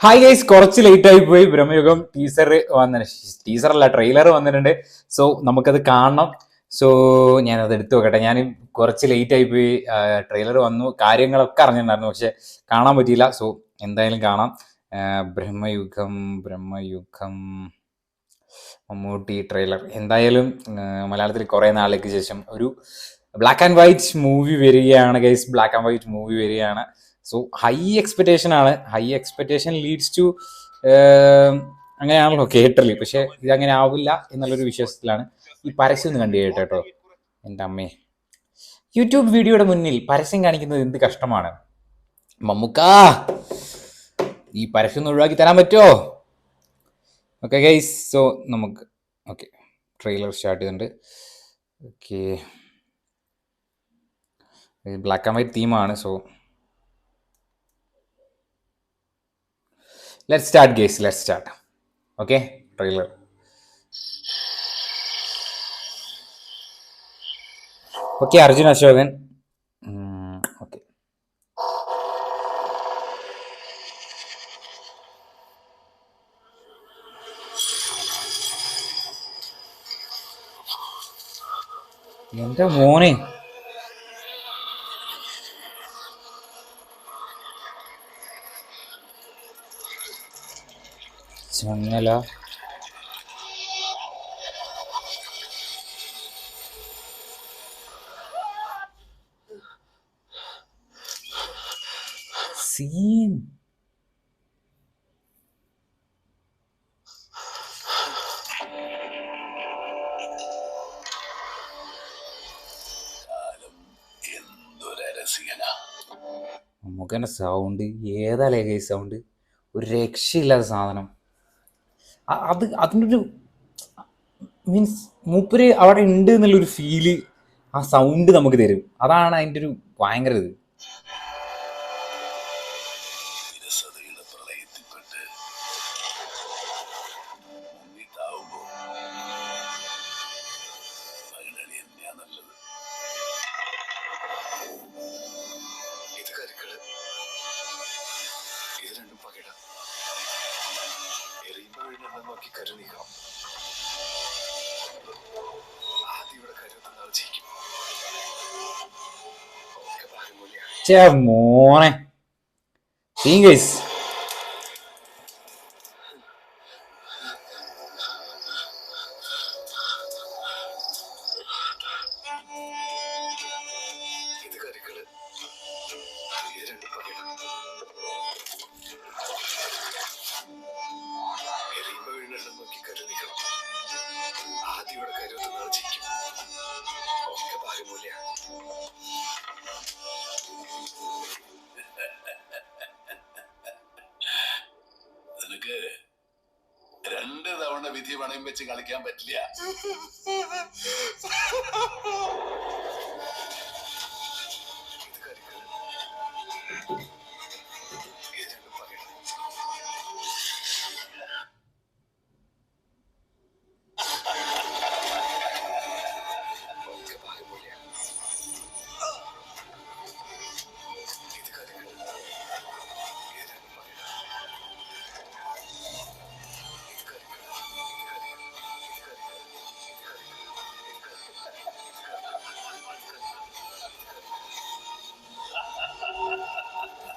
Hi guys, കുറച്ച് late ആയി പോയി. ബ്രഹ്മയുഗം ടീസറല്ല ട്രെയിലർ വന്നിട്ടുണ്ട്. സോ നമുക്കത് കാണണം. സോ ഞാനത് എടുത്തു വെക്കട്ടെ. ഞാൻ കുറച്ച് ലേറ്റ് ആയി പോയി. ട്രെയിലർ വന്നു, കാര്യങ്ങളൊക്കെ അറിഞ്ഞിട്ടുണ്ടായിരുന്നു, പക്ഷെ കാണാൻ പറ്റിയില്ല. സോ എന്തായാലും കാണാം. ബ്രഹ്മയുഗം മമ്മൂട്ടി ട്രെയിലർ എന്തായാലും മലയാളത്തിൽ കുറേ നാളിലേക്ക് ശേഷം ഒരു ബ്ലാക്ക് ആൻഡ് വൈറ്റ് മൂവി വരികയാണ്. സോ ഹൈ എക്സ്പെക്ടേഷൻ ആണ്. ഹൈ എക്സ്പെക്ടേഷൻ ലീഡ്സ് ടു അങ്ങനെയാണല്ലോ കേട്ടല്, പക്ഷെ ഇതങ്ങനെ ആവില്ല എന്നുള്ളൊരു വിശ്വാസത്തിലാണ്. ഈ പരസ്യം ഒന്ന് കണ്ടു കേട്ടോ. എൻ്റെ അമ്മേ, യൂട്യൂബ് വീഡിയോയുടെ മുന്നിൽ പരസ്യം കാണിക്കുന്നത് എന്ത് കഷ്ടമാണ്. മമ്മൂക്കാ, ഈ പരസ്യം ഒന്ന് ഒഴിവാക്കി തരാൻ പറ്റുമോ? ഓക്കെ ഗൈസ്, സോ നമുക്ക് ട്രെയിലർ സ്റ്റാർട്ട് ചെയ്തിട്ടുണ്ട്. ഓക്കെ, ബ്ലാക്ക് ആൻഡ് വൈറ്റ് തീമാണ്. So let's start guys, let's start. Okay, trailer. Okay, Arjun Ashokan. Okay, എൻ്റെ മോനെ, ചങ്ങല സീൻ. നമുക്കെന്നെ സൗണ്ട് ഏതാലേ കൈ സൗണ്ട്, ഒരു രക്ഷയില്ലാത്ത സാധനം. അതിൻ്റെ ഒരു മീൻസ് മൂപ്പര് അവിടെ ഉണ്ട് എന്നുള്ളൊരു ഫീല് ആ സൗണ്ട് നമുക്ക് തരും. അതാണ് അതിൻ്റെ ഒരു ഭയങ്കര ഇത്. മോനെ സീൻ ഗൈസ്. രണ്ട് തവണ വിധി പണയം വെച്ച് കളിക്കാൻ പറ്റില്ല.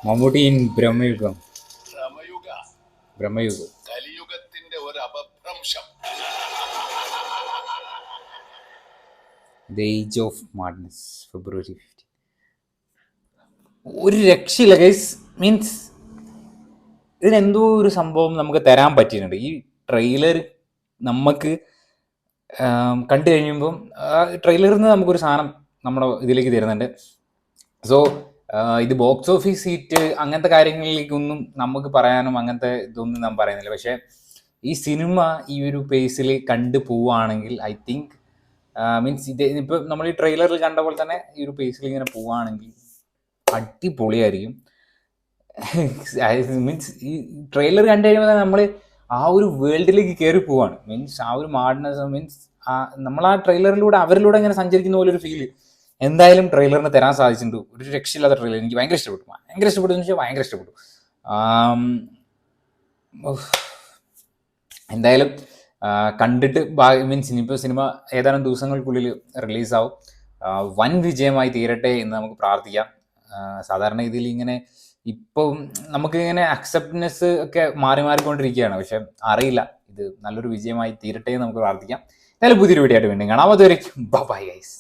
മമ്മൂട്ടി ഇൻ ബ്രഹ്മയുഗം. കലിയുഗത്തിന്റെ ഒരു അപഭ്രംശം. ദ ഏജ് ഓഫ് മാഡ്നസ്, ഫെബ്രുവരി 15. ഒരു രക്ഷയില്ല ഗൈസ്. മീൻസ് ഇതിനെന്തോ ഒരു സംഭവം നമുക്ക് തരാൻ പറ്റിയിട്ടുണ്ട്. ഈ ട്രെയിലർ നമുക്ക് കണ്ടു കഴിയുമ്പം ട്രെയിലറിൽ നിന്ന് നമുക്കൊരു സാധനം നമ്മുടെ ഇതിലേക്ക് തരുന്നുണ്ട്. സോ ഇത് ബോക്സ് ഓഫീസ് സീറ്റ് അങ്ങനത്തെ കാര്യങ്ങളിലേക്കൊന്നും നമുക്ക് പറയാനും അങ്ങനത്തെ ഇതൊന്നും നാം പറയുന്നില്ല. പക്ഷേ ഈ സിനിമ ഈ ഒരു പേസിൽ കണ്ടു പോവുകയാണെങ്കിൽ ഐ തിങ്ക് മീൻസ് ഇത് ഇപ്പോൾ നമ്മൾ ഈ ട്രെയിലറിൽ കണ്ട പോലെ തന്നെ ഈ ഒരു പേസിൽ ഇങ്ങനെ പോവുകയാണെങ്കിൽ അടിപൊളിയായിരിക്കും. മീൻസ് ഈ ട്രെയിലർ കണ്ടു കഴിയുമ്പോൾ തന്നെ നമ്മൾ ആ ഒരു വേൾഡിലേക്ക് കയറി പോവാണ്. മീൻസ് ആ ഒരു മാഡ്നസ്, മീൻസ് നമ്മൾ ആ ട്രെയിലറിലൂടെ അവരിലൂടെ ഇങ്ങനെ സഞ്ചരിക്കുന്ന പോലെ ഒരു ഫീല് എന്തായാലും ട്രെയിലറിന് തരാൻ സാധിച്ചിട്ടുണ്ട്. ഒരു രക്ഷയില്ലാത്ത ട്രെയിലർ. എനിക്ക് ഭയങ്കര ഇഷ്ടപ്പെട്ടു എന്ന് വെച്ചാൽ ഭയങ്കര ഇഷ്ടപ്പെട്ടു. ഉഫ്. എന്തായാലും കണ്ടിട്ട് മീൻസ് ഇനിയിപ്പോൾ സിനിമ ഏതാനും ദിവസങ്ങൾക്കുള്ളിൽ റിലീസാവും. വൻ വിജയമായി തീരട്ടെ എന്ന് നമുക്ക് പ്രാർത്ഥിക്കാം. സാധാരണ ഇതിൽ ഇങ്ങനെ ഇപ്പം നമുക്കിങ്ങനെ അക്സെപ്റ്റൻസ് ഒക്കെ മാറിക്കൊണ്ടിരിക്കുകയാണ്. പക്ഷെ അറിയില്ല, ഇത് നല്ലൊരു വിജയമായി തീരട്ടെ എന്ന് നമുക്ക് പ്രാർത്ഥിക്കാം. എന്തായാലും പുതിയൊരു വീഡിയോ ആയിട്ട് വീണ്ടും കാണാം. അതുവരേക്കും ബൈ ഗൈസ്.